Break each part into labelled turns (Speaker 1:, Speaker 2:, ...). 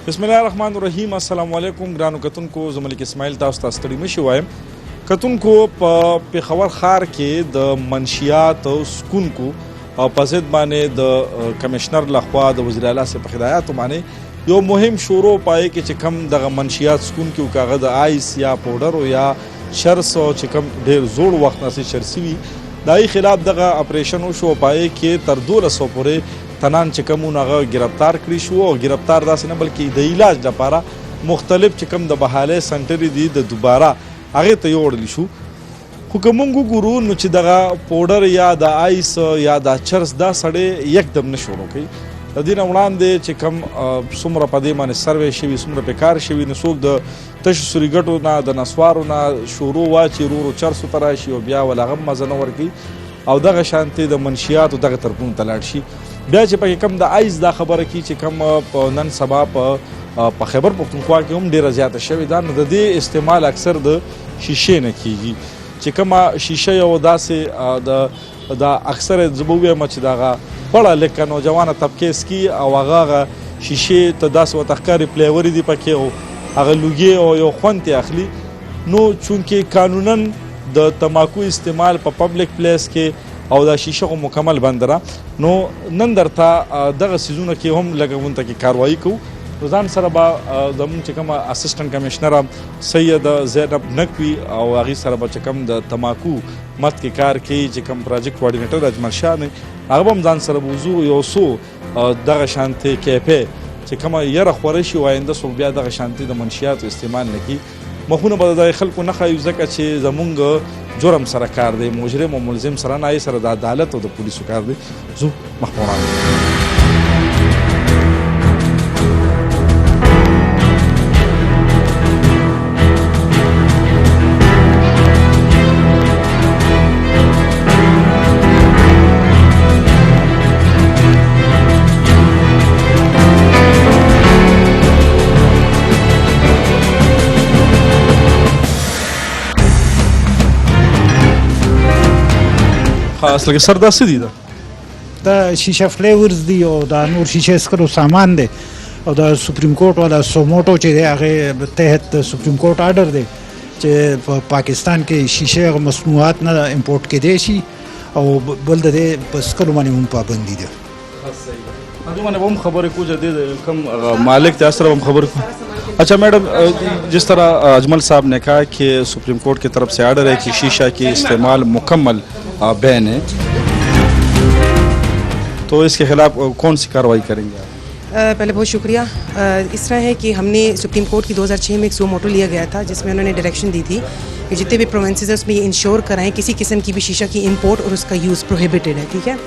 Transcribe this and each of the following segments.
Speaker 1: बिस्मिल्लाहिर्रहमानिर्रहीम अस्सलाम वालेकुम ग्रानो कतुन को ज़मलिक इस्माइल तास्ता स्टडी में शिवाय कतुन को पेशावर खार के द मंशियात सुकून को पजिद माने द कमिश्नर लखवा द वज़ीर आला से हिदायत माने यो मुहिम शोरो पाए कि चिकम द मंशियात सुकून के कागज आइस या पाउडर या शर्स और चिकम ढेर जोड़ वक्त से शर्सीवी दाई खिलाफ दगा ऑपरेशन शो पाए कि तरदोल सौ पूरे तनान चिकम गिरफ्तार करी शो और गिरफ्तार दास न बल्कि द इलाज लपारा मुख्तलिफ चिकम द बहाले सेंटरी दी द दोबारा आगे तयोड़ शू हुकमंगु गुरु नुच दगा पाउडर या द आइस या द चर्स दा सड़े एकदम न शोरो कई दिन वड़ांदे चिकम सुमर पदे माने सर्वे शिवी सुमर बेकार शिवी नसोक द तश सुरीगटो ना द नसवारो ना शोरो वाची रोरो चर्स तराशी और ब्या वाला गम मजनवर की او دغه شانتي د منشيات او دغه طرفون تلاړ شي بیا چې په کم د آیس دا خبره کی چې کم نن سبا په خیبر پختونخوا کې هم ډیره زیاته شوې ده نو د دې استعمال اکثر د شیشې نه کیږي چې کومه شیشه یو داسې د اکثر زبوی مچ دغه پړه لکه نوجوانه طبقه سکی او هغه شیشې ته داسې وتخکاری پلیوري دی پکې او هغه لوګي او یو خوند اخلي نو چونکه قانونا د تماکو استعمال په پبلک پلیس کې او د شیشه کو مکمل بند را نو نن درته دغه سيزونه کې هم لګونته کې کاروایی کو روزان سره با زمون چې کوم اسسټنټ کمشنر سید زینب نقوی او هغه سره به چې کوم د تماکو مت کې کار کوي چې کوم پروجیکټ کوارډینیټر اجمل شاه نه هغه هم ځان سره وضو یو سو دغه شانتي کې چې کوم یره خورشي وایند سو بیا دغه شانتي د منشیات استعمال نکي مخونه به د خلکو نه خایو ځکه چې زمونږ جرم سره کار دی مجرم او ملزم سره نه سره د عدالت او د پولیسو کار دی زو محمود خاص لکه سر داسې دي
Speaker 2: دا شیشه فلیورز دي او دا نور شیشه اسکرو سامان دی او دا سپریم کورټ والا سوموټو چې دی هغه تحت سپریم کورټ آرډر دی چې په پاکستان کې شیشه مصنوعات نه امپورټ کېدی شي او بل د دې په اسکرو باندې هم پابندي ده
Speaker 1: هغه باندې هم خبرې کوجه دي کم مالک ته سره هم خبر अच्छा मैडम जिस तरह अजमल साहब ने कहा कि सुप्रीम कोर्ट की तरफ से आर्डर है कि शीशा के इस्तेमाल मुकम्मल बैन है तो इसके खिलाफ कौन सी कार्रवाई करेंगे आप?
Speaker 3: पहले बहुत शुक्रिया। इस तरह है कि हमने सुप्रीम कोर्ट की 2006 में एक सो मोटो लिया गया था जिसमें उन्होंने डायरेक्शन दी थी कि जितने भी प्रोविंसेस हैं उसमें ये इंश्योर कराएं किसी किस्म की भी शीशा की इंपोर्ट और उसका यूज़ प्रोहिबिटेड है। ठीक है,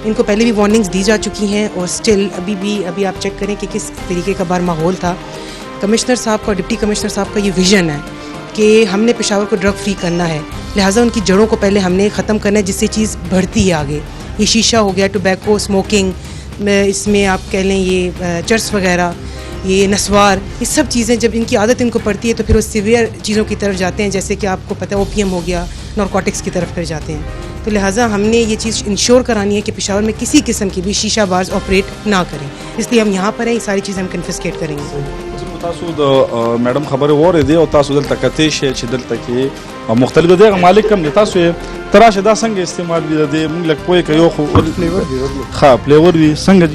Speaker 3: इनको पहले भी वार्निंग्स दी जा चुकी हैं और स्टिल अभी आप चेक करें कि किस तरीके का बार माहौल था। कमिश्नर साहब का डिप्टी कमिश्नर साहब का ये विज़न है कि हमने पेशावर को ड्रग फ्री करना है, लिहाजा उनकी जड़ों को पहले हमने ख़त्म करना है जिससे चीज़ बढ़ती है आगे। ये शीशा हो गया, टोबैको, स्मोकिंग, इसमें आप कह लें ये चर्स वगैरह, ये नस्वार, ये सब चीज़ें जब इनकी आदत इनको पड़ती है तो फिर वो सीवियर चीज़ों की तरफ जाते हैं जैसे कि आपको पता है ओपीएम हो गया, नारकोटिक्स की तरफ फिर जाते हैं। तो लिहाजा हमने ये चीज़ इंश्योर करानी है कि पेशावर में किसी किस्म की भी शीशा बार्स ऑपरेट ना करें, इसलिए हम यहाँ पर हैं। ये सारी चीज़ें हम कन्फिस्केट करेंगे।
Speaker 1: تاسو د میډم خبره وره دی او تاسو دلته کته شي چې دلته کې مختلف دغه مالک کم تاسو تراشه دا څنګه استعمال دي د موږ لک پوي کوي خو فلیور دی ها فلیور وی څنګه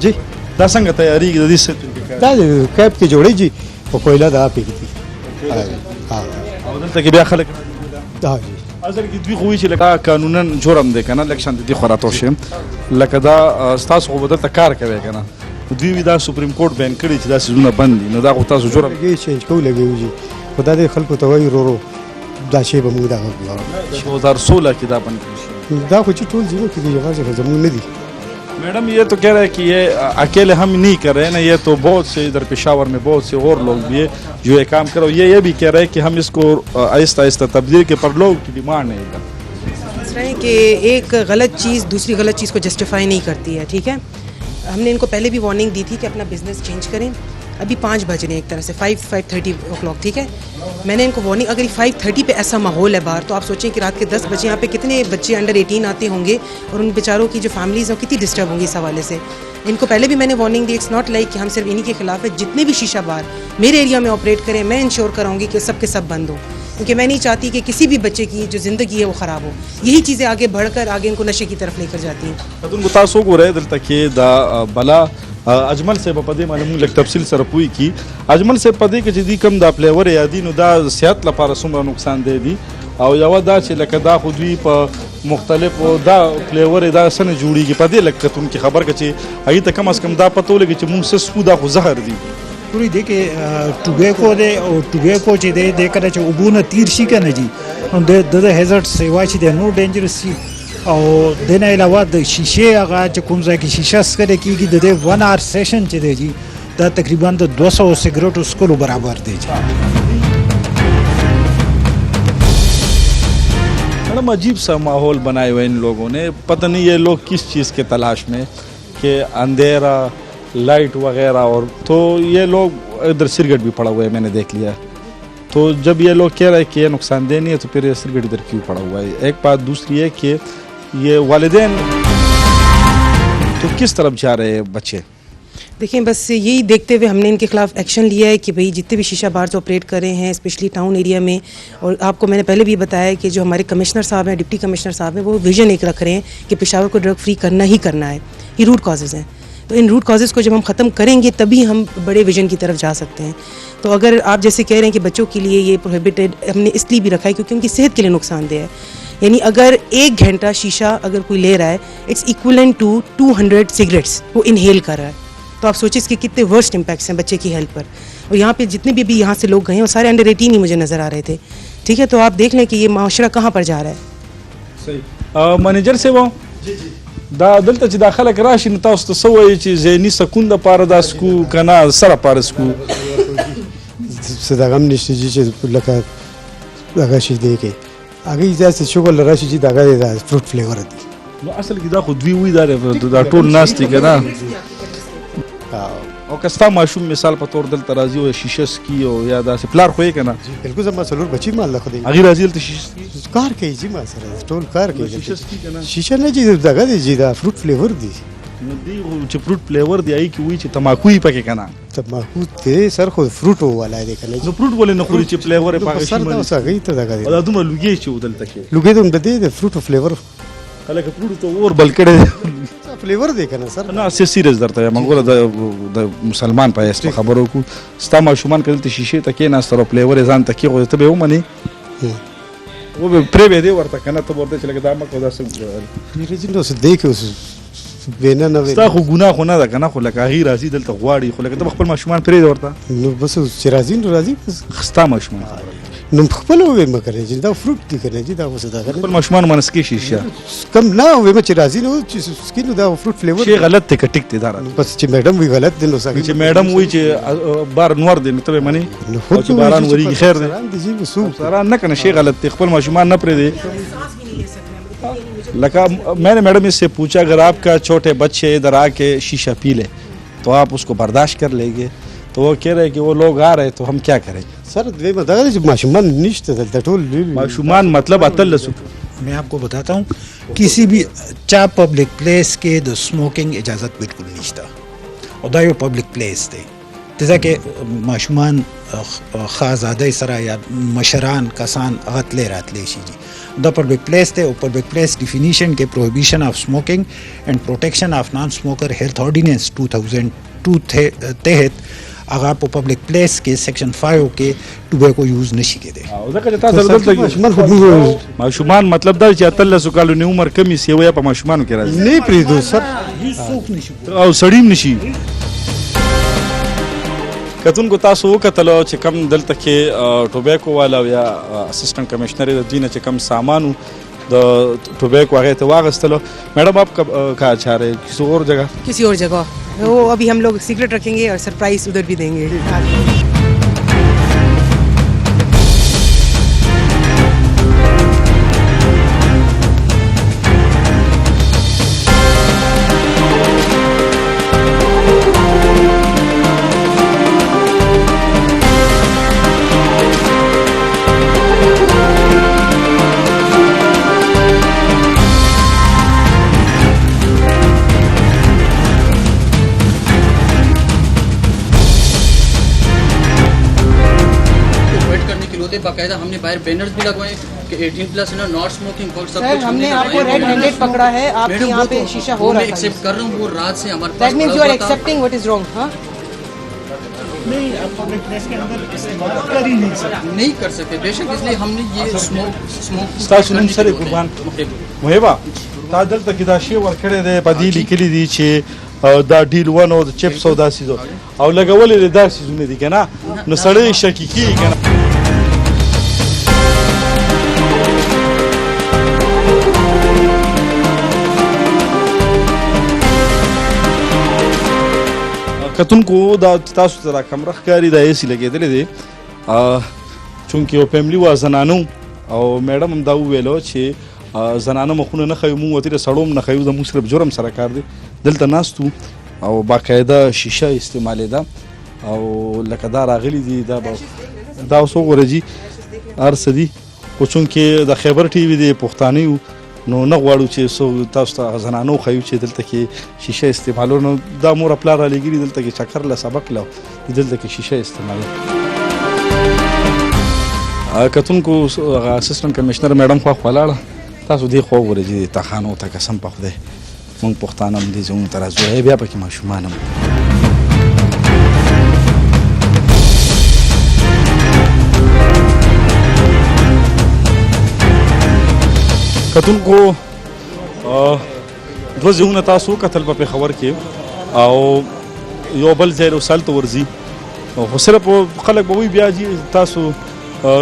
Speaker 1: جی دا څنګه تیاری د دې څه
Speaker 2: دا کیپ کې جوړی جی په کویلا دا پېږي ها
Speaker 1: او دلته کې بیا خلک
Speaker 2: دا جی
Speaker 1: اصل کې دوی خو چې لکه قانونا جرم دی کنه لکه شانت دي خوراتو شي لکه دا تاسو خو بدلته کار کوي کنه دوی دا سپریم کورټ بین کړی چې دا سيزونه بند دي نو دا خو تاسو جوړه
Speaker 2: کې چینج کوو لګیږي خدای دې خلکو ته وایي ورو دا شی به موږ دا غواړو
Speaker 1: 2016 کې دا بند کړی
Speaker 2: دا خو چې ټول ځینو کې دی هغه زموږ نه دي
Speaker 1: मैडम ये तो कह रहे हैं कि ये अकेले हम नहीं कर रहे हैं ना, ये तो बहुत से इधर पेशावर में बहुत से और लोग भी है जो ये काम कर रहे हैं। ये भी कह रहे हैं कि हम इसको आहिस्ता आहिस्ता तब्दील के पर लोगों की डिमांड है इधर
Speaker 3: इस तरह कि एक गलत चीज़ दूसरी गलत चीज़ को जस्टिफाई नहीं करती है। ठीक है, हमने इनको पहले भी वार्निंग दी थी कि अपना बिजनेस चेंज करें। अभी 5 बज रहे हैं एक तरह से 5:30 o'clock, ठीक है। मैंने इनको वार्निंग, अगर 5:30 पे ऐसा माहौल है बाहर, तो आप सोचें कि रात के 10 बजे यहाँ पे कितने बच्चे अंडर 18 आते होंगे और उन बेचारों की जो फैमिलीज़ हैं कितनी डिस्टर्ब होंगी इस हवाले से। इनको पहले भी मैंने वार्निंग दी, इट्स नॉट लाइक कि हम सिर्फ इन्हीं के खिलाफ है। जितने भी शीशा बार मेरे एरिया में ऑपरेट करें, मैं इंश्योर कराऊंगी कि सब के सब बंद हो, क्योंकि मैं नहीं चाहती कि किसी भी बच्चे की जो ज़िंदगी है वो ख़राब हो। यही चीज़ें आगे बढ़कर आगे इनको नशे की तरफ लेकर जाती हैं।
Speaker 1: कतुन को तासो को रहे दिल तक दा बला अजमल से पदे माने मुंग लग तफसील सर पुई की अजमल से पदे के जदी कम दा फ्लेवर यादी नु दा सेहत लपारा सुमरा नुकसान दे दी او یو دا چې لکه دا خو دوی په مختلفو دا فلیور دا سن جوړیږي په دې لکه تون کی خبر کچې هغه ته کم از کم دا پته ولګي چې مونږ سسکو دا خو زهر دی
Speaker 2: پوری دی کې ټوبیکو دی او ټوبیکو چې دی د کله چې وبونه تیر شي کنه جی نو د هزارت سیوا چې دی نو ډینجرس شي او د نه علاوه د شیشه هغه چې کوم ځای کې شیشه سکره کیږي د 1 آور سیشن چې دی جی دا تقریبا د 200 سیګریټو سکولو برابر دی جی
Speaker 1: बड़ा अजीब सा माहौल बनाए हुए इन लोगों ने पता नहीं ये लोग किस चीज़ के तलाश में कि अंधेरा लाइट वगैरह और तो ये लोग इधर सिगरेट भी पड़ा हुआ है मैंने देख लिया तो जब ये लोग कह रहे हैं कि ये नुकसानदेह नहीं है तो फिर ये सिगरेट इधर क्यों पड़ा हुआ है एक बात दूसरी है कि ये वालिदैन तो किस तरफ जा रहे हैं बच्चे
Speaker 3: देखिए बस यही देखते हुए हमने इनके खिलाफ एक्शन लिया है कि भाई जितने भी शीशा बार्स ऑपरेट कर रहे हैं स्पेशली टाउन एरिया में और आपको मैंने पहले भी बताया कि जो हमारे कमिश्नर साहब हैं डिप्टी कमिश्नर साहब हैं वो विजन एक रख रहे हैं कि पेशावर को ड्रग फ्री करना ही करना है ये रूट कॉजेज़ हैं तो इन रूट कॉजेज़ को जब हम ख़त्म करेंगे तभी हम बड़े विजन की तरफ जा सकते हैं तो अगर आप जैसे कह रहे हैं कि बच्चों के लिए ये प्रोहिबिटेड हमने इसलिए भी रखा है क्योंकि उनकी सेहत के लिए नुकसानदेह है यानी अगर 1 घंटा शीशा अगर कोई ले रहा है इट्स इक्वलेंट टू 200 सिगरेट्स वो इनहेल कर रहा है तो आप सोचिए इसके कितने वर्स्ट इम्पैक्ट्स हैं बच्चे की हेल्थ पर और यहाँ पे जितने भी अभी यहाँ से लोग गए हैं वो सारे अंडर 18 ही मुझे नज़र आ रहे थे ठीक है तो आप देख लें कि ये माशरा कहाँ पर जा रहा है
Speaker 1: सही मैनेजर से वो دا دلته چې داخله کراشي نو تاسو ته سوې چې زینی سکون د پاره د سکو کنا سره پاره سکو
Speaker 4: صداغم نشته چې لکه هغه شي دی کې هغه ځاسې شغل راشي چې دغه د فروټ فلیور دی
Speaker 1: نو اصل کې دا خو دوی وی دا ټول ناستي کنه او کستا ماشوم مثال په تور دلته راځي او شیشه سکی او یا داسې پلار خو یې کنه
Speaker 4: بالکل زما څلور بچی مال خو دی
Speaker 1: هغه راځي ته شیشه
Speaker 4: کار کوي چې ما سره ټول کار کوي
Speaker 1: شیشه سکی کنه
Speaker 4: شیشه نه چې دغه دی دا فروټ فلیور دی
Speaker 1: نو دی چې فروټ فلیور دی ای کی وی چې تماکو یې پکې کنه
Speaker 4: تماکو ته سر خو فروټ والا دی کنه
Speaker 1: نو فروټ ولې نه خوري چې فلیور یې پکې
Speaker 4: سر دا وسه ته دغه دی
Speaker 1: دا دومره لوګي چې ودلته کې
Speaker 4: لوګي دوم د دې فروټ فلیور
Speaker 1: کله که فروټ ته اور بل کړي
Speaker 4: فلیور دی کنه سر
Speaker 1: نه سې سیریز درته منګوره د مسلمان په اساس خبرو کو ستا ماشومان کله ته شیشه ته کې نه سره فلیور ځان ته کې غوته به ومني و به پرې به دی ورته کنه ته ورته چې لګا دا مکو دا څه
Speaker 4: میرے جن اوس دیکھ اوس وینا نه
Speaker 1: ستا خو ګناه خو نه ده کنه خو لکه غیر راځي دلته غواړي خو لکه ته خپل ماشومان پرې دی ورته
Speaker 4: نو بس چې راځي نو راځي
Speaker 1: ستا ماشومان
Speaker 4: نو خپل وې مکرې چې دا فروټ دی کنه چې دا اوس دا
Speaker 1: خپل ماشومان منس کې شیشه
Speaker 4: کم نه وې چې راځي نو چې سکینو دا فروټ فلیور
Speaker 1: شی غلط ته کټیک ته دار
Speaker 4: بس چې میډم وی غلط دي نو ساګي
Speaker 1: چې میډم وی چې بار نور دی نو ته منی چې باران وریږي خیر دی
Speaker 4: جی وسو
Speaker 1: سره نه کنه شی غلط ته خپل ماشومان نه پرې دی लगा मैंने मैडम इससे पूछा अगर आपका छोटे बच्चे इधर आके शीशा पी ले तो आप उसको बर्दाश्त कर लेंगे तो वो कह रहे हैं कि वो लोग आ रहे तो हम क्या करें
Speaker 4: सर माशुमान
Speaker 1: माशुमान मतलब अतल
Speaker 2: मैं आपको बताता हूँ किसी भी चाहे पब्लिक प्लेस के द स्मोकिंग इजाज़त बिल्कुल नहीं था और दा यो पब्लिक प्लेस थे जैसा कि माशुमान खाजादा सरा या मशरान कसान गतले रातले शी जी द पब्लिक प्लेस थे और पब्लिक प्लेस डिफिनीशन के prohibition of smoking and protection of non smoker health ordinance 2002 तहत अगर आप पब्लिक प्लेस के सेक्शन 5 के टुबैको यूज नशी के दे
Speaker 1: माशुमान मतलब दा چې اتل سکالو نه عمر کمی سی ویا په ماشومانو کې راځي
Speaker 4: نه پریدو سر
Speaker 1: او سړیم نشي کتون کو تاسو وکتل چې کم دلته کې ټوبیکو والا یا اسسٹنٹ کمشنر د دینه چې کم سامانو د ټوبیکو هغه ته واغستلو मैडम आप का चाह रहे किसी और जगह
Speaker 3: वो अभी हम लोग सीक्रेट रखेंगे और सरप्राइज उधर भी देंगे
Speaker 5: पे बाकायदा हमने बाहर बैनर्स भी लगवाए कि 18+ है ना, नॉट स्मोकिंग और सब
Speaker 3: सर
Speaker 5: कुछ
Speaker 3: हमने आपको
Speaker 5: लगवाए।
Speaker 3: रेड हैंडेड पकड़ा है, आपके
Speaker 5: मैडम,
Speaker 3: यहाँ
Speaker 5: वो
Speaker 3: पे
Speaker 5: तो
Speaker 3: शीशा
Speaker 5: वो
Speaker 3: हो
Speaker 5: मैं
Speaker 3: रहा था।
Speaker 5: एक्सेप्ट कर रहा हूँ, वो रात से हमारे
Speaker 3: दैट
Speaker 5: पास
Speaker 3: मीन्स यू
Speaker 5: पड़ा
Speaker 3: आर
Speaker 5: हुआ था।
Speaker 3: Accepting what is wrong. हाँ
Speaker 2: नहीं, आप पब्लिक प्लेस के अंदर इस्तेमाल कर ही नहीं सकते।
Speaker 5: नहीं कर सकते बेशक, इसलिए हमने ये स्मोक
Speaker 1: ستاسو نوم سره قربان محبه تا دلته کې دا شی ورکړی دی په دې لیکلي دي چې دا ډیل ون او د چپس او دا سیزو او لګولې دي دا سیزونه دي کنه نو سړی شکی کیږي کنه کتونکو دا تاسو ته را کمره ښکاري دا ایسي لګېدلی دی چونکې یو فیملي وه زنانو او میډم هم دا وویلو چې زنانه مخونه نه ښیو مونږ ورته د سړو هم نه ښیو زموږ صرف جرم سره کار دی دلته ناست وو او باقاعده شیشه استعمالېده او لکه دا راغلي دي دا اوس وګوره جي هر څه دي خو چونکې د خیبر ټي وي دی پښتانه یو نو نه غواړو چې تاسو ته زنانو ښیو چې دلته کې شیشه استعمالو نو دا مور پلار را لګېږي دلته کې چکر له سبق له دلته کې شیشه استعمالوي کتونکو هغه اسسټنټ کمشنر میډم خوا ولاړه تاسو دې خوا وګورئ چې تخانو ته قسم په خدای مونږ پښتانه هم دې زموږ ته راځو بیا پکې ماشومان هم کتونکو دوه ځایونه تاسو وکتل په پېښور کې او یو بل ځای روسال ته ورځي خو صرف خلک به وایي بیا چې تاسو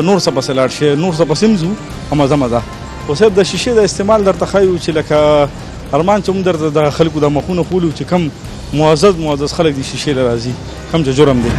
Speaker 1: نور څه پسې لاړ شئ نور څه پسې هم ځو مزه مزه خو صرف د شیشې د استعمال درته ښایو چې لکه ارمان چې موږ درته د خلکو د مخونه خولو چې کم معزز خلک د شیشې له راځي کم چې جرم دی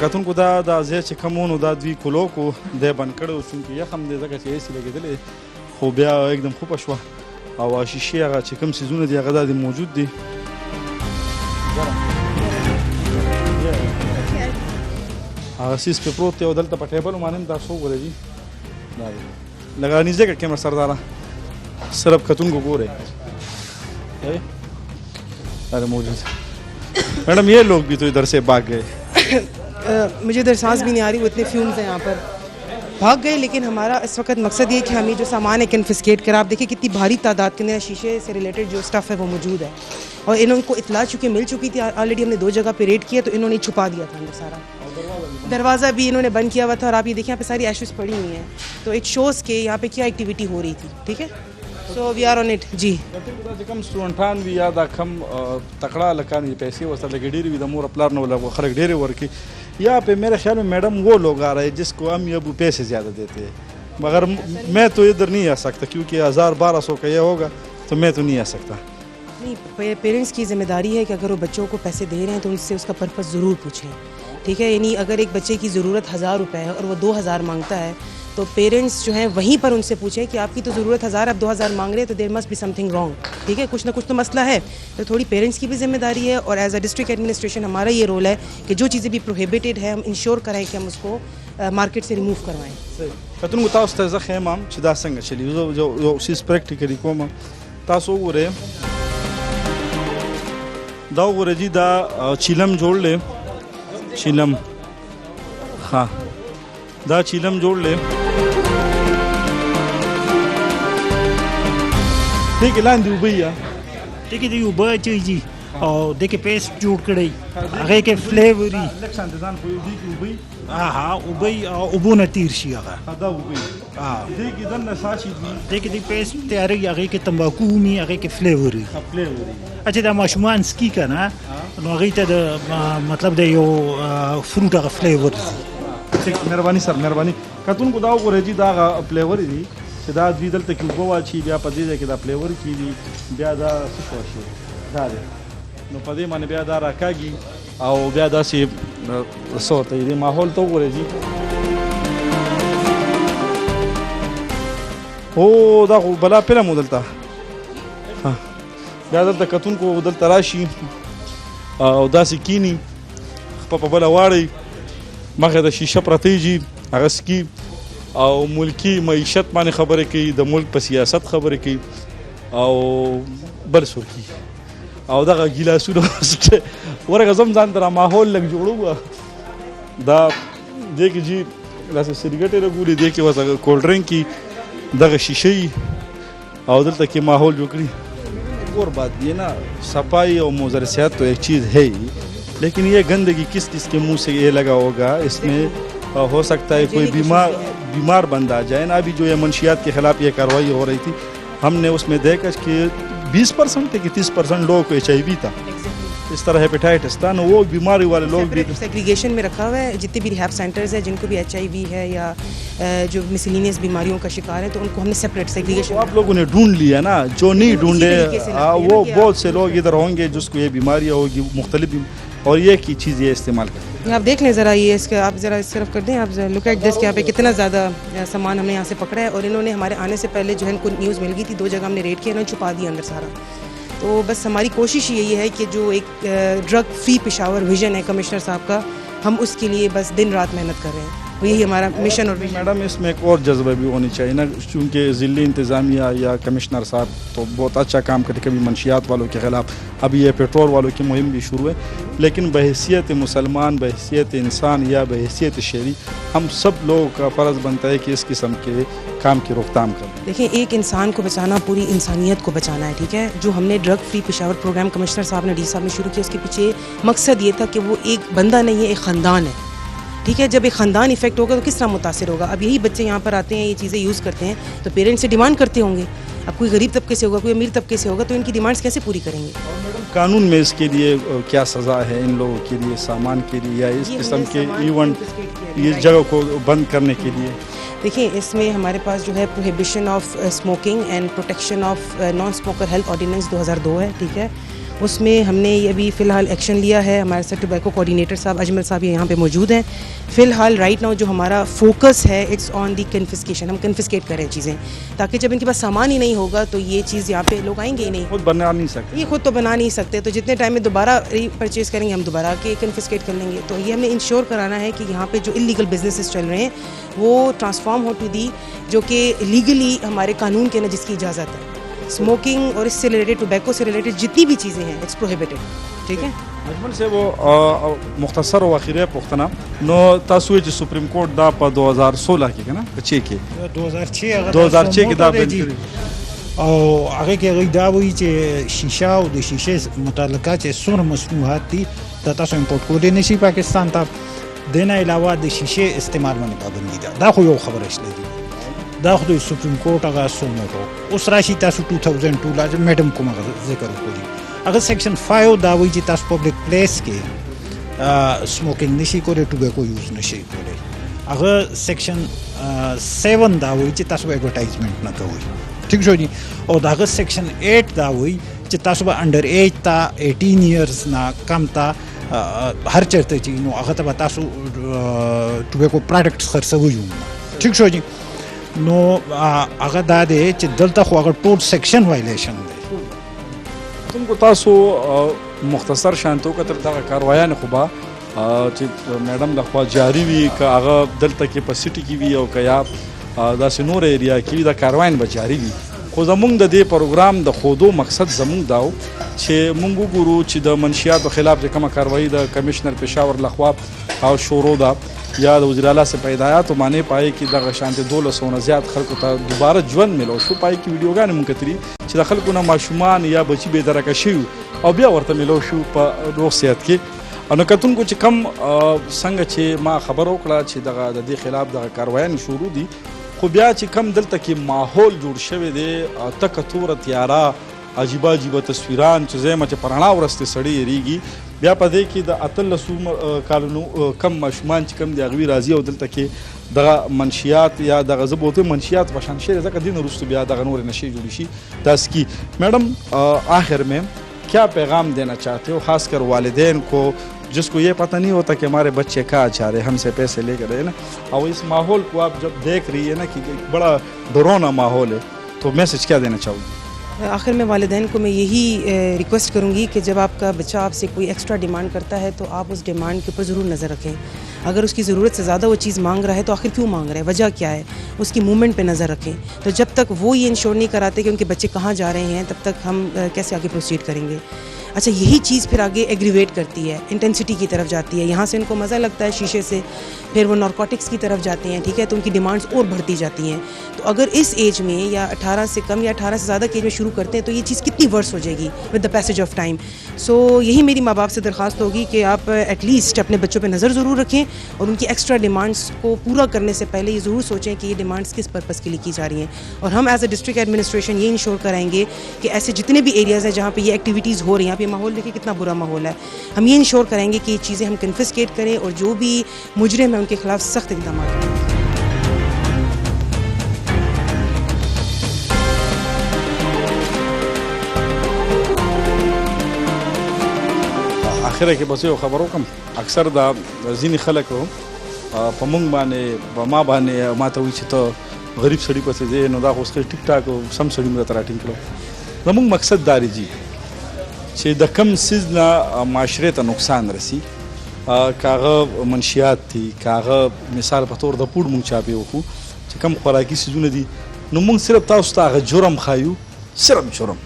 Speaker 1: کتونکو دا ځای چې کوم نو دا دوی کلو کو دی بند کړی چونکې یخ هم دی ځکه چې ایسي لګېدلی خو بیا एकदम خوبه شوه او شیشې هغه چې کوم څیزونه دي هغه دا دي موجود دي هغه څیز پې پروت دی او دلته په ټیبل باندې هم تاسو وګورئ جي دا دی لږ نږدې کړه کیمره سرداره صرف کتونکو ګورئ ارے موجود मैडम ये लोग भी तो इधर से भाग गए
Speaker 3: मुझे इधर सांस भी नहीं आ रही, वो इतने फ्यूम्स हैं यहाँ पर भाग गए। लेकिन हमारा इस वक्त मकसद ये कि हम ये जो सामान है कन्फिस्केट कर, आप देखिए कितनी भारी तादाद के अंदर शीशे से रिलेटेड जो स्टफ़ है वो मौजूद है और इनको इतला चूँकि मिल चुकी थी ऑलरेडी, हमने 2 जगह पे रेड किया तो इन्होंने छुपा दिया था अंदर सारा दरवाज़ा भी इन्होंने बंद किया हुआ था। और आप ये देखिए यहाँ पे सारी एशेस पड़ी हुई हैं तो इट शोज़ के यहाँ पे क्या एक्टिविटी हो रही थी। ठीक है, so we are on it जी।
Speaker 1: کم سټوډنټان وي یا دا کم تکړه هلکان وي پیسې ورسره لږې ډېرې وي د مور پلار نه ولږ خلک ډېرې ورکړي یا پہ میرے خیال میں میڈم وہ لوگ آ رہے ہیں جس کو امی ابو پیسے زیادہ دیتے ہیں مگر میں تو ادھر نہیں آ سکتا کیونکہ 1000-1200 کا یہ ہوگا تو میں تو نہیں آ سکتا
Speaker 3: نہیں، پیرنٹس کی ذمہ داری ہے کہ اگر وہ بچوں کو پیسے دے رہے ہیں تو ان سے اس کا پرپس ضرور پوچھیں۔ ٹھیک ہے، یعنی اگر ایک بچے کی ضرورت 1000 روپے ہے اور وہ 2000 مانگتا ہے تو پیرنٹس جو ہیں وہیں پر ان سے پوچھیں کہ آپ کی تو ضرورت 1000 آپ 2000 مانگ رہے ہیں تو دیر مسٹ بی سم تھنگ رانگ۔ ٹھیک ہے، کچھ نہ کچھ تو مسئلہ ہے، تو تھوڑی پیرنٹس کی بھی ذمہ داری ہے اور ایز اے ڈسٹرکٹ ایڈمنسٹریشن ہمارا یہ رول ہے کہ جو چیزیں بھی پروہیبٹڈ ہے ہم انشور کریں کہ ہم اس کو مارکیٹ سے ریموو کروائیں۔
Speaker 1: کتونکو تاسو ته زه ښیم چې دا څنګه چلی یو سیز پریکټیکلی کوم تاسو وګورئ دا وګورئ جي دا چیلم جوړ چیلم ها دا چیلم جوړ دې کې لاندې اوبه یا
Speaker 2: دې کې د اوبه چي او دې کې پیسټ جوړ کړی هغه کې فلیوري
Speaker 1: لږ شانتې ځان پوهېږي دې کې اوبه
Speaker 2: اوبه اوبو نه تیر شي هغه
Speaker 1: دا اوبه دې کې دننه ساشي دي
Speaker 2: دې کې د پیسټ تیارېږي هغې کې تمباکو ومي هغې کې فلیوري اچھا دا ماشومان سکي که نه نو هغې ته د مطلب د یو فروټ هغه فلیور دي
Speaker 1: مهرباني سر مهرباني کتونکو دا وګورئ جي دا هغه فلیور دي چې دا دوی دلته کې اوبه واچي بیا په دې ځای کې دا فلیور کېږي بیا دا څه شو شي دا دی نو په دې باندې بیا دا راکاږي او بیا داسې سو ته دې ماحول ته وګورئ جی او دا خو بلا پیله مو دلته بیا دلته کتونکو دلته راشي او داسې کینی خپه په بله واړئ مخې د شیشه پرتې جي هغه سکي او ملکی معیشت باندې خبرې کوي د ملک په سیاست خبرې کوي او بل څوک او دغه ګیلاسونه ورغه زم ځان ته ماحول لږ جوړو دا دې کې جي داسې سګرټې راګوري دې کې وسه کولډ ډرنک کی دغه شیشې او دلته کې ماحول جوړ کړي اور بات یہ نا صفائی اور موزرسیات تو ایک چیز ہے ہی لیکن یہ گندگی کس کس کے منہ سے یہ لگا ہوگا اس میں ہو سکتا ہے کوئی بیمار بندہ آ جائے نا ابھی جو یہ منشیات کے خلاف یہ کارروائی ہو رہی تھی ہم نے اس میں دیکھا کہ 20% تھے کہ 30% لوگوں کو HIV تھا اس طرح ہیپیٹائٹس تھا نا وہ بیماری والے لوگ بھی
Speaker 3: سیگریگیشن میں رکھا ہوا ہے جتنے بھی ریہاب سینٹرز ہیں جن کو بھی HIV ہے یا جو مسلینیس بیماریوں کا شکار ہے تو ان کو ہم نے سیپریٹ سیگریگیشن
Speaker 1: آپ لوگوں نے ڈھونڈ لیا نا جو نہیں ڈھونڈے وہ بہت سے لوگ ادھر ہوں گے جس کو یہ بیماریاں ہوگی مختلف اور یہ کی چیز یہ استعمال کریں
Speaker 3: آپ دیکھ لیں ذرا یہ اس کا آپ ذرا اس طرف کر دیں آپ لک ایٹ دس کہ یہاں پہ کتنا زیادہ سامان ہم نے یہاں سے پکڑا ہے اور انہوں نے ہمارے آنے سے پہلے جو ہے ان کو نیوز مل گئی تھی 2 جگہ ہم نے ریڈ کیا انہوں نے چھپا دیا اندر سارا تو بس ہماری کوشش یہی ہے کہ جو ایک ڈرگ فری پشاور ویژن ہے کمشنر صاحب کا ہم اس کے لیے بس دن رات محنت کر رہے ہیں یہی ہمارا مشن اور
Speaker 1: میڈم اس میں ایک اور جذبہ بھی ہونی چاہیے نا چونکہ ضلعی انتظامیہ یا کمشنر صاحب تو بہت اچھا کام کرتے کبھی منشیات والوں کے خلاف ابھی یہ پیٹرول والوں کی مہم بھی شروع ہے لیکن بحیثیت مسلمان بحیثیت انسان یا بحیثیت شہری ہم سب لوگوں کا فرض بنتا ہے کہ اس قسم کے کام کی روک تھام کریں
Speaker 3: دیکھیں ایک انسان کو بچانا پوری انسانیت کو بچانا ہے ٹھیک ہے جو ہم نے ڈرگ فری پشاور پروگرام کمشنر صاحب نے ڈی صاحب نے شروع کیا اس کے پیچھے مقصد یہ تھا کہ وہ ایک بندہ نہیں ہے ایک خاندان ہے ٹھیک ہے جب ایک خاندان افیکٹ ہوگا تو کس طرح متاثر ہوگا اب یہی بچے یہاں پر آتے ہیں یہ چیزیں یوز کرتے ہیں تو پیرنٹس سے ڈیمانڈ کرتے ہوں گے اب کوئی غریب طبقے سے ہوگا کوئی امیر طبقے سے ہوگا تو ان کی ڈیمانڈس کیسے پوری کریں گے
Speaker 1: قانون میں اس کے لیے کیا سزا ہے ان لوگوں کے لیے سامان کے لیے یا اس قسم کے ایونٹ اس جگہ کو بند کرنے کے لیے
Speaker 3: دیکھیں اس میں ہمارے پاس جو ہے پروہیبیشن آف اسموکنگ اینڈ پروٹیکشن آف نان اسموکر ہیلتھ آرڈیننس 2002 ہے ٹھیک ہے اس میں ہم نے یہ ابھی فی الحال ایکشن لیا ہے ہمارے ساتھ ٹوبیکو کوآرڈینیٹر صاحب اجمل صاحب یہاں پہ موجود ہیں فی الحال رائٹ ناؤ جو ہمارا فوکس ہے اٹس آن دی کنفسکیشن ہم کنفسکیٹ کریں چیزیں تاکہ جب ان کے پاس سامان ہی نہیں ہوگا تو یہ چیز یہاں پہ لوگ آئیں گے ہی نہیں
Speaker 1: خود بنا نہیں سکتے
Speaker 3: یہ خود تو بنا نہیں سکتے تو جتنے ٹائم میں دوبارہ ری پرچیز کریں گے ہم دوبارہ کے کنفسکیٹ کر لیں گے تو یہ ہمیں انشور کرانا ہے کہ یہاں پہ جو انلیگل بزنسز چل رہے ہیں وہ ٹرانسفارم ہو ٹو دی جو کہ لیگلی ہمارے قانون کے نا جس کی اجازت ہے اسموکنگ اور اس سے ریلیٹڈ ٹوبیکو سے ریلیٹڈ جتنی بھی چیزیں ہیں اٹس پروہیبٹڈ ٹھیک ہے
Speaker 1: اجمل سے وہ مختصر و اخیره پوښتنه نو تاسو چې سپریم کورټ دا په 2016 کې کنه په 6 کې 2006 کې دا بند کړی
Speaker 2: او هغه کې هغه دا وایي چې شیشه او د شیشې متعلقه چې څومره مصنوعات دي دا تاسو امپورټ کولی نشي پاکستان ته دینه علاوه د شیشې استعمال باندې پابندي ده دا خو یو خبره شته دي دا خو د سپریم کورټ هغه سوموټو اوس راشي تاسو 2002 لازم میډم کوم ذکر وکړي اگر سیکشن 5 دا وایي چې تاسو پبلک پلیس کې سموکنګ نشي کولی ټوبیکو یوز نشي کولی هغه سیکشن 7 دا وایي چې تاسو ایڈورټایزمنٹ نه کوئ ٹھیک شو جی او دا هغه سیکشن 8 دا وایي چې تاسو به انډر ایج تا 18 ایئرز نه کم تا هر چرته چې نو هغه ته تاسو ټوبیکو پروډکټس خرڅوي ٹھیک شو جی نو هغه دا دی چې دلته خو هغه ټول سیکشن وایلیشن دی
Speaker 1: تم کو تاسو مختصر شانتو کتر دغه کاروایان خو با چې میډم د خوا جاری وي که هغه دلته کې په سټي کې وي او که یا داسې نور ایریا کې وي دا کاروایان به جاری وي خو زمونږ د دې پروګرام د خودو مقصد زمونږ دا و چې مونږ وګورو چې د منشیاتو خلاف چې کومه کاروایي د کمشنر پېښور لخوا او شروع ده یا د وزیر اعلیٰ سے پیدایاتو معنی پای کې دغه شانتې 1200 نه زیات خلکو ته دوباره ژوند ملو شو پای کې ویډیوګانې مونږ کتري چې د خلکو نه ماشومان یا بچي بې درکه شوي او بیا ورته ملو شو په روغ صحت کې نو کتونکو چې کم څنګه چې ما خبر وکړه چې دغه د دې خلاف دغه کاروایان شروع دي خو بیا چې کم دلته کې ماحول جوړ شوی دی تکه توره تیاره عجیبه عجیبه تصویران چې زما چې پرانا ورسته سړی یریږي بیا په دې کې د 13 کالونو کم ماشومان چې کم دی غوی راځي او دلته کې دغه منشیات یا دغه زبوته منشیات بشان شي ځکه دین وروسته بیا دغه نور نشي جوړ شي تاسو کی میڈم آخر میں کیا پیغام دینا چاہتے ہو خاص کر والدین کو जिसको ये पता नहीं होता कि हमारे बच्चे कहाँ जा रहे हैं, हमसे पैसे लेकर है ना। और इस माहौल को आप जब देख रही है ना कि एक बड़ा डरावना माहौल है, तो मैसेज क्या देना चाहोगी?
Speaker 3: आखिर में वालिदैन को मैं यही रिक्वेस्ट करूंगी कि जब आपका बच्चा आपसे कोई एक्स्ट्रा डिमांड करता है तो आप उस डिमांड के ऊपर ज़रूर नज़र रखें। अगर उसकी ज़रूरत से ज़्यादा वो चीज़ मांग रहा है तो आखिर क्यों मांग रहा है, वजह क्या है, उसकी मूवमेंट पे नज़र रखें। तो जब तक वो ये इंश्योर नहीं कराते कि उनके बच्चे कहाँ जा रहे हैं, तब तक हम कैसे आगे प्रोसीड करेंगे। अच्छा, यही चीज़ फिर आगे एग्रीवेट करती है, इंटेंसिटी की तरफ जाती है। यहाँ से उनको मज़ा लगता है शीशे से, फिर वो नारकोटिक्स की तरफ जाते हैं, ठीक है, तो उनकी डिमांड्स और बढ़ती जाती हैं। तो अगर इस एज में या 18 से कम या 18 से ज़्यादा की एज में शुरू करते हैं तो ये चीज़ कितनी वर्स हो जाएगी with the passage of time. So यही मेरी माँ बाप से दरख्वास्त होगी कि आप एटलीस्ट अपने बच्चों पे नज़र ज़रूर रखें और उनकी एक्स्ट्रा डिमांड्स को पूरा करने से पहले ये ज़रूर सोचें कि ये डिमांड्स किस पर्पज़ के लिए की जा रही हैं। और हम एज अ डिस्ट्रिक्ट एडमिनिस्ट्रेशन ये इंश्योर कराएंगे कि ऐसे जितने भी एरियाज़ हैं जहाँ पे ये एक्टिविटीज़ हो रही हैं, आप ये माहौल देखिए कितना बुरा माहौल है, हम ये इंश्योर करेंगे कि ये चीज़ें हम कन्फिस्केट करें और जो भी मुजरिम है उनके खिलाफ सख्त इक़दाम करें।
Speaker 1: आखिर کې بس یو خبر وکم، اکثر دا ځینې خلک په مونږ باندې په ما باندې ماته وایي چې ته غریب سړي پسې ځې، نو دا خو اوس ټیک ټاک سم سړي مې راته راټینګ کړو. زمونږ مقصد دا دی چې د کم څیز نه معاشرې ته نقصان رسي، که هغه منشیات دي، که هغه مثال په طور د پوډ مونږ چاپې وکړو چې کم خوراکي څیزونه دي، نو مونږ صرف تاسو ته هغه جرم ښایو، صرف جرم.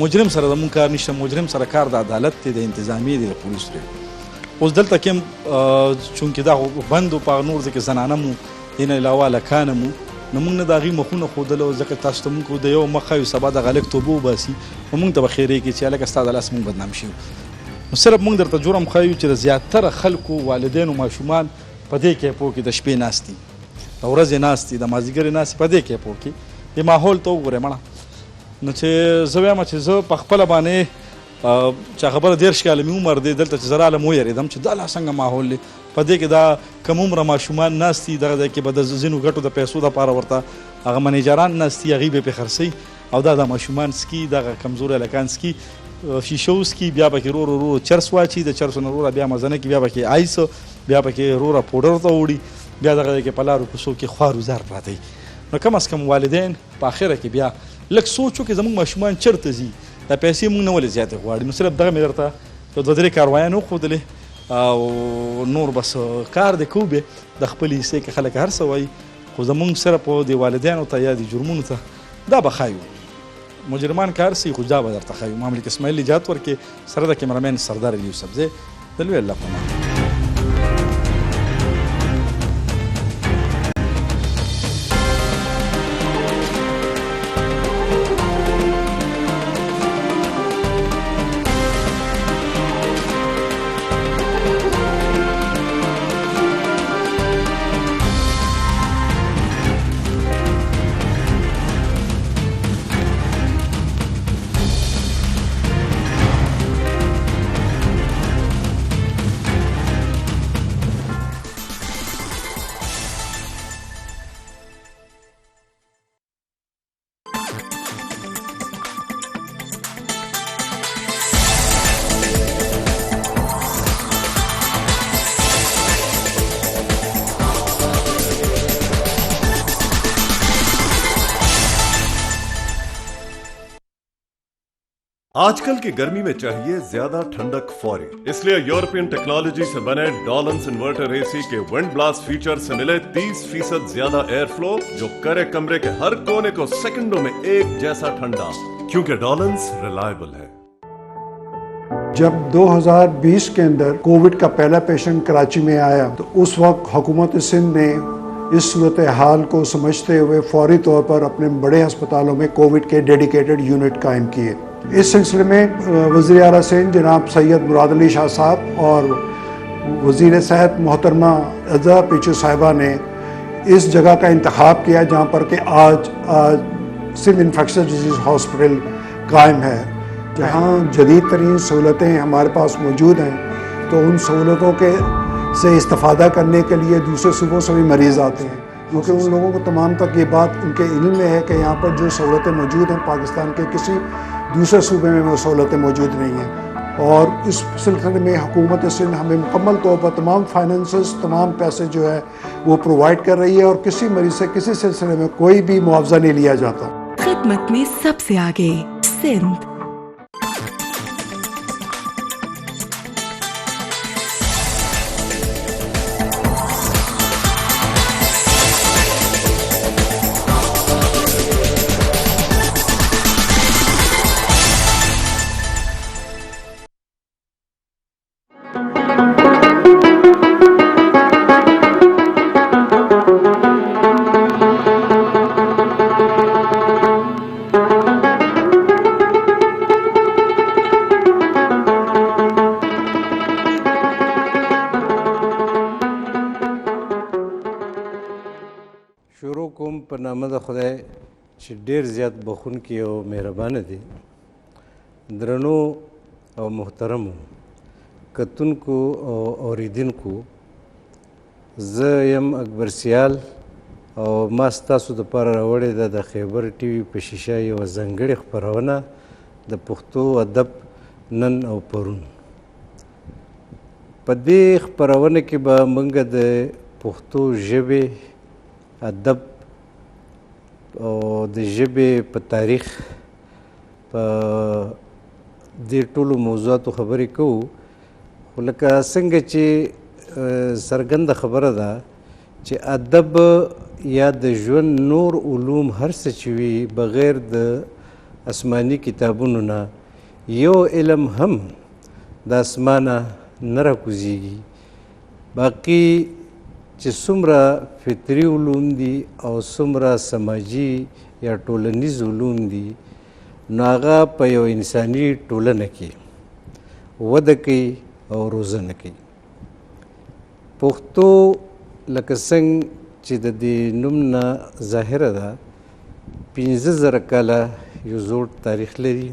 Speaker 1: مجرم سره زموږ کار نشته، مجرم سره کار د عدالت دی، د انتظامیې دی، د پولیسو دی. اوس دلته کې هم چونکې دا بند و په نور ځای کې زنانه مو، دې نه علاوه هلکانه مو، نو موږ نه د هغوی مخونه ښودله، ځکه تاسو ته موږ د یو مخ ښایو، سبا دغه هلک توبه وباسي، نو موږ ته به خیرې کړي چې هلکه ستا د لاس موږ بدنام شوي. نو صرف موږ درته جرم ښایو چې د زیاتره خلکو والدینو ماشومان په دې کیپو کې د شپې ناست دي، د ورځې ناست دي، د مازدیګرې ناست دي، په دې کیپو کې دې ماحول ته وګورئ مړه. نو چې زه وایم چې زه په خپله باندې چې خبره 13 کاله مې عمر دی دلته چې زه رالم ویرېدم چې دا لا څنګه ماحول دی، په دې کې دا کم عمره ماشومان ناست دي، دغه ځای کې به د ځینو ګټو د پیسو دپاره ورته هغه منیجران ناست دي، هغوی به یې پرې خرڅوي او دا د ماشومان سکي، دغه کمزوري هلکان سکي، شیشه وسکي، بیا پکې ورو ورو چرس واچي، د چرسو نه وروره بیا مزه نه کړي، بیا پکې آیس، بیا پکې وروره پوډر ته وړي، بیا دغه ځای کې په لارو کوڅو کې خوار وزار پراته وي. نو کم از کم والدین په آخره کې بیا لږ سوچ وکړي زموږ ماشومان چېرته ځي، دا پیسې موږ نه ولې زیاتې غواړي. نو صرف دغه مې درته یو 2-3 کاروایان وښودلې او نور بس کار دی کوو بې د خپلې حصې کې خلک هر څه وایي، خو زموږ صرف د والدینو ته یا د جرمونو ته دا به ښایو، مجرمان که هر څه وي خو دا به درته ښایو. ما ملک اسماعیل اجازت ورکړې، سره د کیمرامین سردار علی یوسفزی، د لوی الله په امان.
Speaker 6: आजकल की गर्मी में चाहिए ज्यादा ठंडक फौरी, इसलिए यूरोपियन टेक्नोलॉजी से बने डॉलन्स इन्वर्टर एसी के विंड ब्लास्ट फीचर से मिले 30% ज्यादा एयर फ्लो, जो करे कमरे के हर कोने को सेकंडों में एक जैसा ठंडा, क्योंकि डॉलन्स रिलायबल है।
Speaker 7: जब 2020 के अंदर कोविड का पहला पेशेंट कराची में आया तो उस वक्त हुकूमत सिंध ने इस सूरत हाल को समझते हुए फौरी तौर पर अपने बड़े अस्पतालों में कोविड के डेडिकेटेड यूनिट कायम किए। इस सिलसिले में वज़ीर आला सिंध जनाब सैयद मुराद अली शाह साहब और वज़ीर सेहत मोहतरमा अज़ा पीछू साहिबा ने इस जगह का इंतखाब किया जहाँ पर कि आज सिंध इन्फेक्शस डिजीज़ हॉस्पिटल कायम है, जहाँ जदीद तरीन सहूलतें हमारे पास मौजूद हैं। तो उन सहूलतों के से इस्तेफादा करने के लिए दूसरे सूबों से भी मरीज़ आते हैं, क्योंकि उन लोगों को तमाम तक ये बात उनके इल्म में है कि यहाँ पर जो सहूलतें मौजूद हैं पाकिस्तान के किसी दूसरे सूबे में वो सहूलतें मौजूद नहीं हैं। और इस सिलसिले में हुकूमत सिंध हमें मुकम्मल तौर पर तमाम फाइनेंसेस, तमाम पैसे जो है वो प्रोवाइड कर रही है और किसी मरीज से किसी सिलसिले में कोई भी मुआवजा नहीं लिया जाता।
Speaker 8: खिदमत में सबसे आगे सिंध।
Speaker 9: شروع کوم په نامه د خدای چې ډیر زیات بخونکی او مهربانه دی. درنو او محترمو کتونکو او اوریدونکو، زه یم اکبر سیال او ما ستاسو دپاره راوړې ده د خیبر ټي وي په شیشه یوه ځانګړې خپرونه د پښتو ادب نن او پرون. په دې خپرونه کې به موږ د پښتو ژبې ادب او د ژبې په تاریخ په دې ټولو موضوعاتو خبرې کوو. خو لکه څنګه چې څرګنده خبره ده چې ادب یا د ژوند نور علوم هر څه چې وي بغیر د آسماني کتابونو نه یو علم هم د اسمانه نه راکوزیږي. باقي چې څومره فطري علوم دي او څومره سماجي یا ټولنیز علوم دي نو هغه په یو انساني ټولنه کې وده کوي او روزنه کوي. پښتو لکه څنګه چې د دې نوم نه ظاهره ده 15,000 کاله یو زوړ تاریخ لري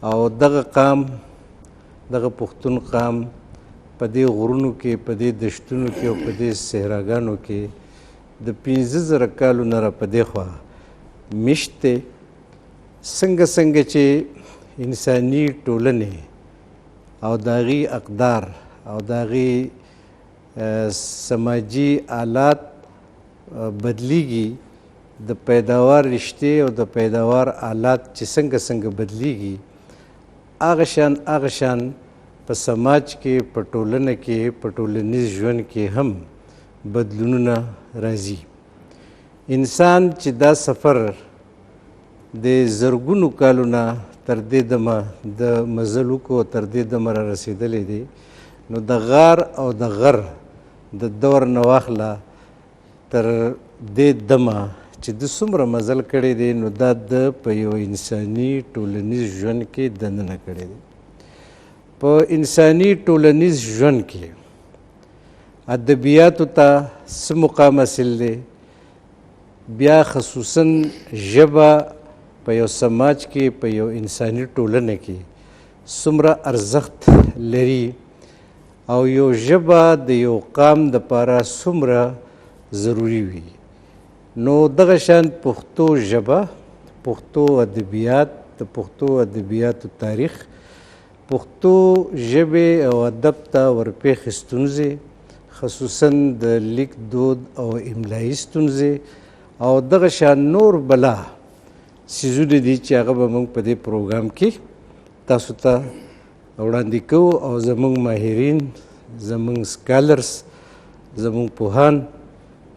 Speaker 9: او دغه قام دغه پښتون قام په دې غرونو کې، په دې دشتونو کې او په دې صحراګانو کې د 15,000 کالو نه را په دې خوا میشت دی. څنګه چې انساني ټولنې او د هغې اقدار او د هغې سماجي آلات بدلیږي، د پیداوار رشتې او د پیداوار آلات چې څنګه بدلیږي، هغه شان په سماج کې، په ټولنه کې، په ټولنیز ژوند کې هم بدلونونه راځي. انسان چې دا سفر د زرګونو کالو نه تر دې دمه د مزل وکړو، تر دې دمه را رسېدلی دی، نو د غار او د غر د دور نه واخله تر دې دمه چې د څومره مزل کړی دی نو دا د په یو انساني ټولنیز ژوند کې دننه کړی دی. په انساني ټولنیز ژوند کې ادبیاتو ته څه مقام حاصل دی، بیا خصوصا ژبه په یو سماج کې، په یو انساني ټولنه کې څومره ارزښت لري او یو ژبه د یو قام دپاره څومره ضروري وي. نو دغه شان پښتو ژبه، پښتو ادبیات، د پښتو ادبیاتو تاریخ، پښتو ژبې او ادب ته ورپېښې ستونزې، خصوصا د لیک دود او املایي ستونزې او دغه شان نور بلا څیزونه دي چې هغه به موږ په دې پروګرام کې تاسو ته وړاندې کوو او زموږ ماهرین، زموږ سکالرز، زموږ پوهان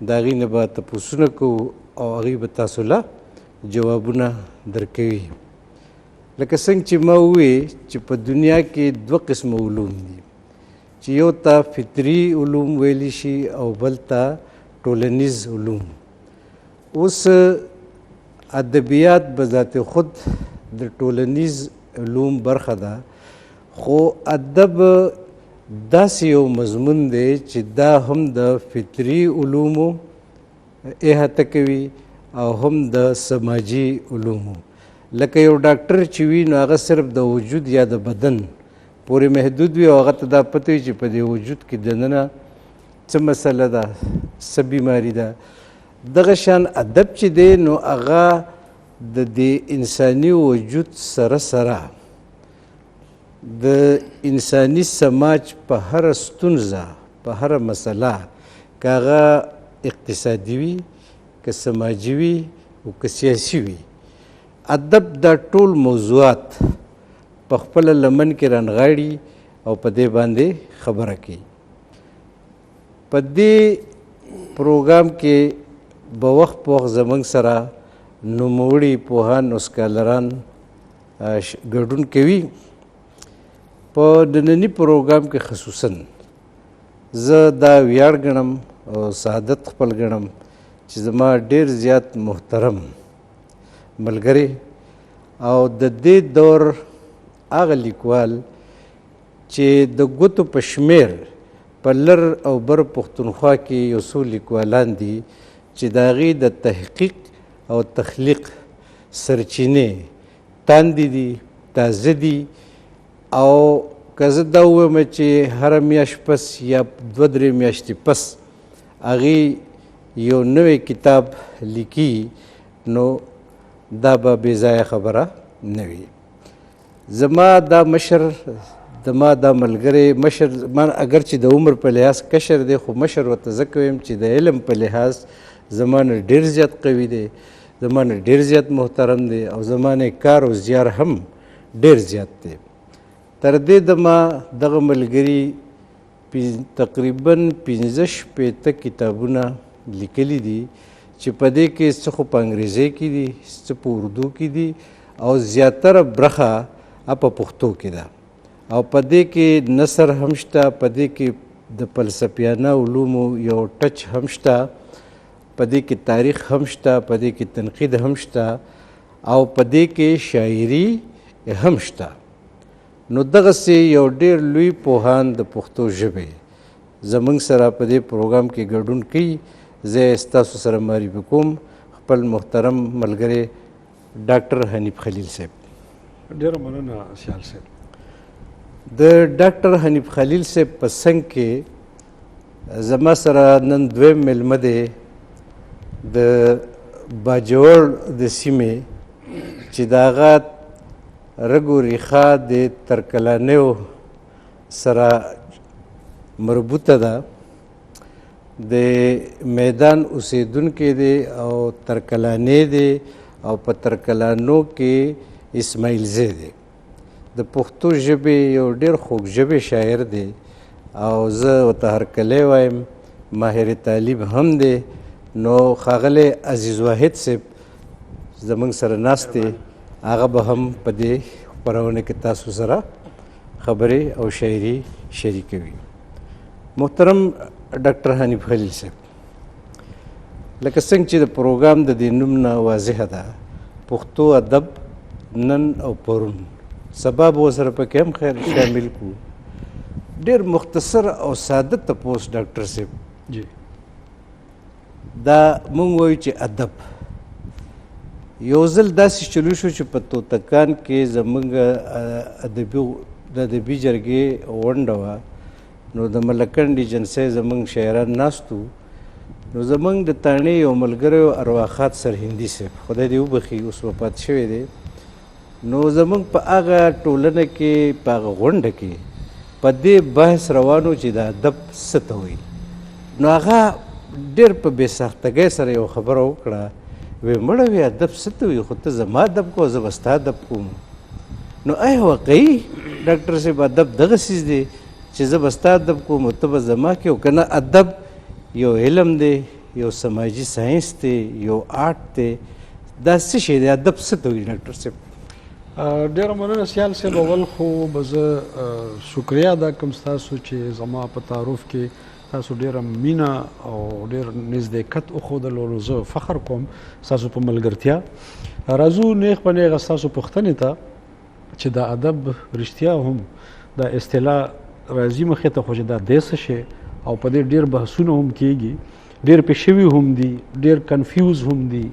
Speaker 9: د هغې نه به تپوسونه کوو او هغوی به تاسو له جوابونه درکوي. لکه څنګه چې ما ووی چې په دنیا کې 2 قسمه علوم دي چې یو ته فطري علوم ویلی شي او بل ته ټولنیز علوم. اوس ادبیات بذات خود د ټولنیز علوم برخه ده، خو ادب داسې یو مضمون دی چې دا هم د فطري علومو احاطه کوي او هم د سماجي علومو. لکه یو ډاکټر چې وي نو هغه صرف د وجود یا د بدن پورې محدود وي او هغه ته دا پته وي چې په دې وجود کې دننه څه مسله ده، څه بیماري ده. دغه شان ادب چې دی نو هغه د دې انساني وجود سره د انساني سماج په هر ستونزه په هر مسله که هغه اقتصادي وي که سماجي وي او که سیاسي وي ادب دا ټول موضوعات په خپله لمن کې رانغاړي او په دې باندې خبره کوي. په دې پروګرام کې به وخت په وخت زموږ سره نوموړي پوهان او سکالران ګډون کوي. په ننني پروګرام کې خصوصا زه دا ویاړ ګڼم او سعادت خپل ګڼم چې زما ډېر زیات محترم ملګری او د دې دور هغه لیکوال چې د ګوتو په شمیر په لر او بر پښتونخوا کې یو څو لیکوالان دي چې د هغې د تحقیق او تخلیق سرچینې تاندې دي تازه دي او که زه دا ووایم چې هره میاشت پس یا 2-3 میاشتې پس هغې یو نوی کتاب لیکي نو دا به بېځایه خبره نه وي. زما دا مشر زما دا ملګری مشر من اگر چې د عمر په لحاظ کشر دی خو مشر ورته ځکه ویم چې د علم په لحاظ زما نه ډېر زیات قوي دی زما نه ډېر زیات محترم دی او زما نه کار او زیار هم ډېر زیات دی. تر دې دمه دغه ملګري تقریبا 15-16 کتابونه لیکلي دي چې په دې کې څه خو په انګریزي کې دي څه په اردو کې دي او زیاتره برخه په پښتو کې ده او په دې کې نثر هم شته په دې کې د فلسفیانه علومو یو ټچ هم شته په دې کې تاریخ هم شته په دې کې تنقید هم شته او په دې کې شاعري هم شته. نو دغسې یو ډېر لوی پوهان د پښتو ژبې زموږ سره په دې پروګرام کې ګډون کوي. زه ستاسو سره معرفي کوم خپل محترم ملګری ډاکټر حنیف خلیل صاحب.
Speaker 7: ډېره مننه سیال صاحب.
Speaker 9: د ډاکټر حنیف خلیل صاحب په څنګ کې زما سره نن دویم میلمه دی د باجوړ د سیمې چې د هغه رګ و ریښه د ترکلانیو سره مربوطه ده. د میدان اوسیدونکی دی او ترکلانی دی او په ترکلانو کې اسماعیل زی دی. د پښتو ژبې یو ډېر خوږ ژبې شاعر دی او زه ورته هرکلی وایم ماهر طالب هم دی. نو ښاغلی عزیز واحد صاحب زموږ سره ناست دی هغه به هم په دې خپرونه کې تاسو سره خبرې او شاعري شریکوي. محترم ډاکټر حنیف خلیل صاحب لکه څنګه چې د پروګرام د دې نوم نه واضحه ده پښتو ادب نن او پرون سبا به ورسره پکې هم خیر شامل کړو. ډېر مختصر او ساده تپوس ډاکټر صاحب
Speaker 7: جی
Speaker 9: دا مونږ وایو چې ادب یو ځل داسې چلو شو چې په توتکان کې زموږ د ادبي جرګې غونډه وه نو د ملکنډې جنسۍ زموږ شاعران ناست وو نو زموږ د تاڼې یو ملګری ارواخات سرهندي صاحب خدای دې وبخي اوس وفات شوی دی نو زموږ په هغه ټولنه کې په هغه غونډه کې په دې بحث روانو چې د ادب څه ته وایي نو هغه ډېر په بې ساختګۍ سره یو خبره وکړه وی مړه وی ادب څه ته وایي خو ته زما ادب کوه زه به ستا ادب کوم نو آیا واقعي ډاکټر صاحب ادب دغه څیز دی چې زه به ستا ادب کوم او ته به زما کې او که نه ادب یو علم دی یو سماجي ساینس دی یو آرټ دی دا څه شی دی ادب څه ته وایي ډاکټر صاحب
Speaker 7: ډېره مننه سیال صاحب اول خو به زه شکریا ادا کوم ستاسو چې زما په تعارف کې تاسو ډېره مینه او ډېر نزدېکت وښودلو نو زه فخر کوم ستاسو په ملګرتیا راځو نیغ په نیغه ستاسو پوښتنې ته چې دا ادب رښتیا هم دا اصطلاح راځي مخې ته خو چې دا دی څه شی او په دې ډېر بحثونه هم کیږي ډېر پې شوي هم دي ډېر کنفیوز هم دي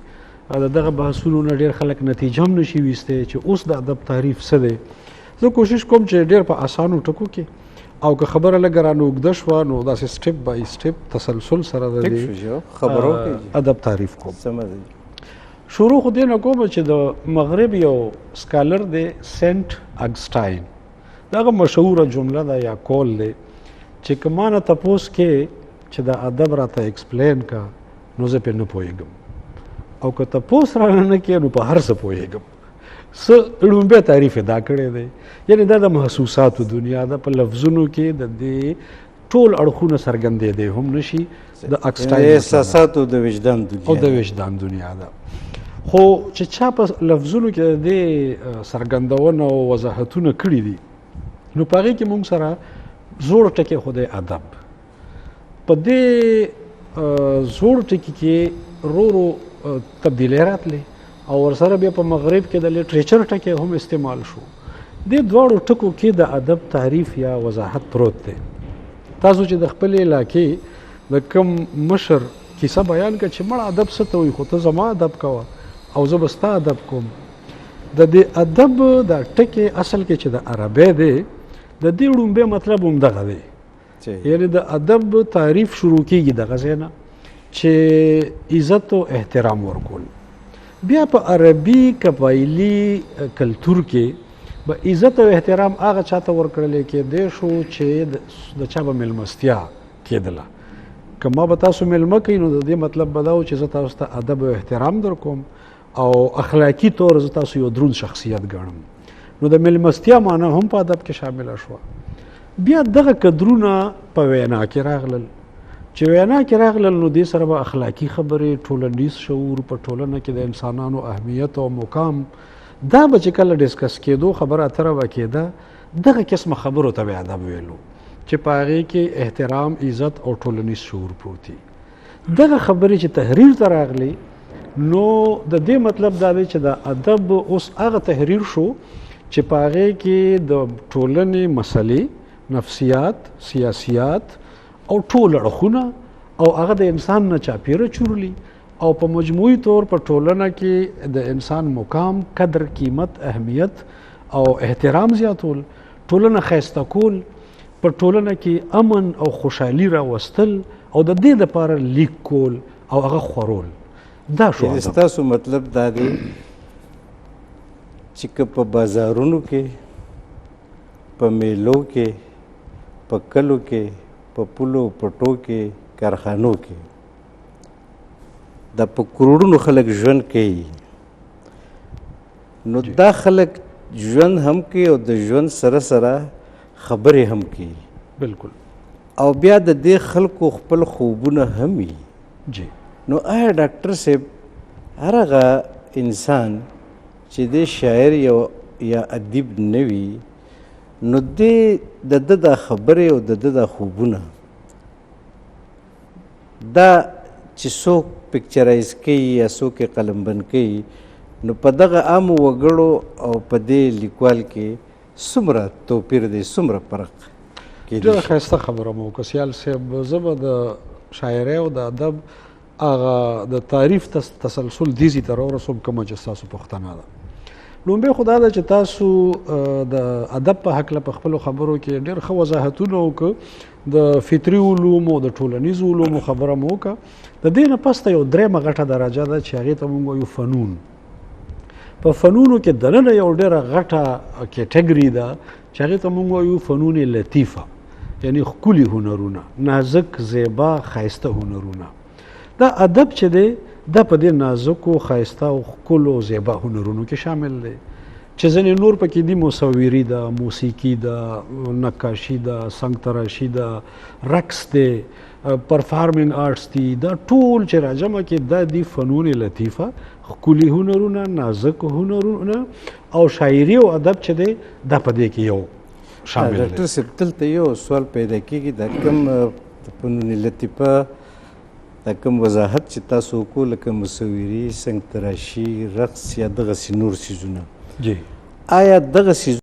Speaker 7: د دغه بحثونو نه ډېر خلک نتیجه هم نشي ویستی چې اوس د ادب تعریف څه دی زه کوشش کوم چې ډېر په اسانو ټکو کې او که خبره لږه رانه اوږده شوه نو داسې سټپ بای سټپ تسلسل سره د ادب تعریف کوم شروع خو دې نه کوم چې د مغرب یو سکالر دی سینټ اګسټاین
Speaker 10: دغه مشهوره جمله ده یا کول دی چې که ما نه تپوس کې چې د ادب راته ایکسپلین کا نو زه پرې نه پوهېږم او که تپوس رانه نه کې نو په هر څه پوهېږم. څه لومبی تعریف یې دا کړی دی، یعنې دا د محسوساتو دنیا ده، په لفظونو کې د دې ټول اړخونه څرګندېدی هم نشي. د
Speaker 9: احساساتو د وجدان دنیا
Speaker 10: او د وجدان دنیا ده. خو چې چا په لفظونو کې د دې څرګندونه او وضاحتونه کړي دي نو په هغې کې موږ سره زوړ ټکی خو دی ادب. په دې زوړ ټکي کې ورو تبدیلی راتلې او ورسره بیا په مغرب کې د لټریچر ټکی هم استعمال شو. دې دواړو ټکو کې د ادب تعریف یا وضاحت پروت دی. تاسو چې د خپل علاقې د کم مشر کیسه بیان کړه چې مړه ادب څه ته وایي، خو ته زما ادب کوه او زه به ستا ادب کوم. د دې ادب دا ټکی اصل کې چې د عربی دی د دې ړومبی مطلب هم دغه دی، یعنې د ادب تعریف شروع کیږي دغه ځای نه چې عزت او احترام ورکول. بیا په عربي قبایلي کلتور کې به عزت او احترام هغه چاته ورکړلی کېدی شو چې د چا به میلمستیا کېدله. که ما به تاسو میلمه کوي نو د دې مطلب به دا و چې زه تاسو ته ادب او احترام در کوم او اخلاقي طور زه تاسو یو دروند شخصیت ګڼم. نو د میلمستیا معنی هم په ادب کې شامله شوه. بیا دغه قدرونه په وینا کې راغلل، چې وینا کې راغلل نو دې سره به اخلاقي خبرې، ټولنیز شعور، په ټولنه کې د انسانانو اهمیت او مقام دا به چې کله ډسکس کېدو خبره اتره به کېده دغه قسمه خبرو ته به ادب ویلو چې په هغې کې احترام، عزت او ټولنیز شعور پروت دي. دغه خبرې چې تحریر ته راغلي نو د دې مطلب دا دی چې د ادب اوس هغه تحریر شو چې په هغې کې د ټولنې مسلې، نفسیات، سیاسیات او ټول اړخونه او هغه د انسان نه چاپیره چورلي او په مجموعي طور په ټولنه کې د انسان مقام، قدر، قیمت، اهمیت او احترام زیاتول، ټولنه ښایسته کول، په ټولنه کې امن او خوشحالي راوستل او د دې دپاره لیک کول او هغه خورول. دا شو ادب.
Speaker 9: ستاسو مطلب دا دی چې که په بازارونو کې، په میلو کې، په کلو کې، په پولو پټو کې، کارخانو کې دا په کروڑونو خلک ژوند کوي، نو دا خلک ژوند هم کوي او د ژوند سره سره خبرې هم کوي.
Speaker 10: بالکل.
Speaker 9: او بیا د دې خلکو خپل خوبونه هم وي.
Speaker 10: جی.
Speaker 9: نو آیا ډاکټر صاحب هر هغه انسان چې د شاعر یا ادیب نه وي نو د ده د خبرې او د ده د خوبونه دا چې څوک پکچرایز کوي یا څوک یې قلمبند کوي نو په دغه عامو وګړو او په دې لیکوال کې څومره توپیر دی، څومره فرق کېدی شي؟
Speaker 10: ډېره ښایسته خبره مو وکړه سیال صاحب. زه به د شاعرۍ او د ادب هغه د تعریف تسلسل دیزي ته راورسوم کومه چې ستاسو پوښتنه ده. لومبی خو دا ده چې تاسو د ادب په هکله په خپلو خبرو کې ډېر ښه وضاحتونه وکړه، د فطري علومو، د ټولنیزو علومو خبره مو وکړه. د دې نه پسته یو درېیمه غټه درجه ده چې هغې ته موږ وایو فنون. په فنونو کې دننه یو ډېره غټه کیټګري ده چې هغې ته موږ وایو فنون لطیفه، یعنی ښکلي هنرونه، نازک، زیبا، ښایسته هنرونه. دا ادب چې دی دا په دې نازکو، ښایسته او ښکلو زیبا هنرونو کې شامل دی چې ځینې نور پکې دي، مصوري ده، موسیقي ده، نقاشي ده، سنګ تراشي ده، رقص دی، پرفارمینګ آرټس دي. دا ټول چې راجمع کې دا دي فنون لطیفه، ښکلي هنرونه، نازک هنرونه او شاعري او ادب چې دی دا په دې کې یو شامل دی.
Speaker 9: ډاکټر صاحب دلته یو سوال پیدا کېږي، دا کوم فنون لطیفه، دا کوم وضاحت چې تاسو وکړو لکه مصوري، سنګ تراشي، رقص یا دغسې نور څیزونه،
Speaker 10: جی،
Speaker 9: آیا دغه څیزونه